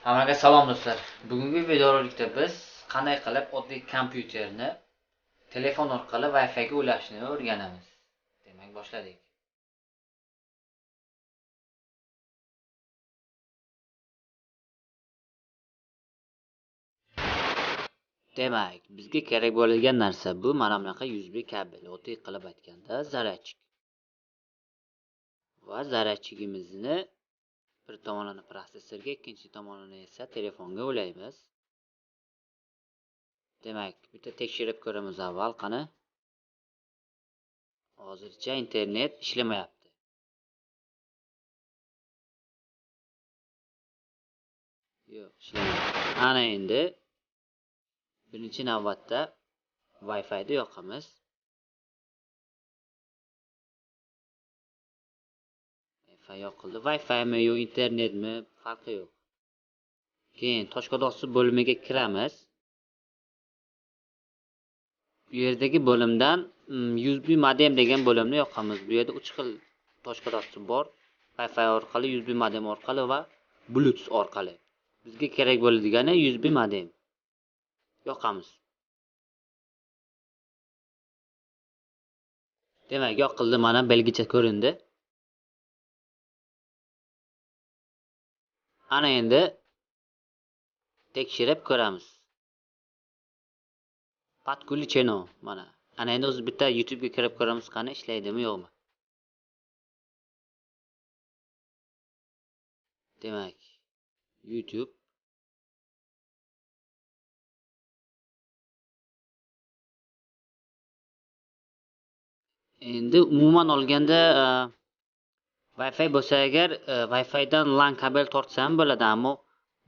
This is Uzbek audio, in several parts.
Hammaga salom do'stlar. Bugungi videorolikda biz qanday qilib oddiy kompyuterni telefon orqali Wi-Fi ga ulashni o'rganamiz. Demak, boshladik. Demak, bizga kerak bo'lgan narsa bu mana bunaqa USB kabel. Oddiy qilib aytganda, zaryadchik. Va zaryadchigimizni bir tomonini protsessorga, ikkinchi tomonini esa telefonga ulaymiz. Demak, bitta tekshirib ko'ramiz avval qani. Hozircha internet ishlamayapti. Yo'q, ishlamayapti. Ana endi birinchi navbatda Wi-Fi ni yoqamiz. Wi-Fi yoqildi. Wi-Fi mi yo internetmi farqi yo'q. Keyin toshqo'doqsi bo'limiga kiramiz. Bu yerdagi bo'limdan USB modem degan bo'limni yoqamiz. Bu yerda 3 xil toshqo'doqsi bor. Wi-Fi orqali, USB modem orqali va Bluetooth orqali. Bizga kerak bo'ladigani USB modem. Yoqamiz. Demak, yoqildi, mana belgicha ko'rindi. Ana endi tekshirib ko'ramiz. Podключено mana. Ana endi o'zi bitta YouTube ga kirib ko'ramiz qani ishlaydimi yo'qmi. Demak, YouTube endi umuman olganda Wi-Fi bo'lsa agar Wi-Fi dan LAN kabel tortsam bo'ladi, ammo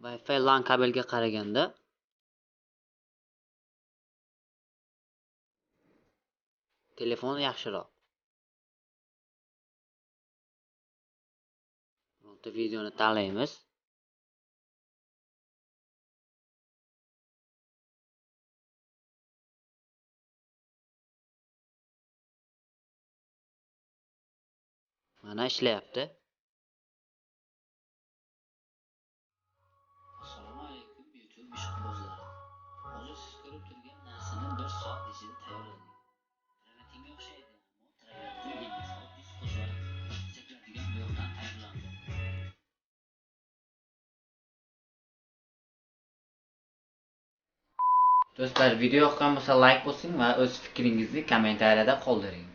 Wi-Fi LAN kabelga qaraganda telefon yaxshiroq. Bitta videoni tanlaymiz. Mana ishlayapti. Assalomu alaykum YouTube ishqibozlari. Hozir siz ko'rib turgan narsani 1 soat ichida tayyorladik. Pravatinga o'xshaydi, ammo tayyorladik emas. Oddiy so'z va seplatigan bo'yoqdan tayyorlandi. Do'stlar, video yoqqan bo'lsa like bosing va o'z fikringizni kommentariyada qoldiring.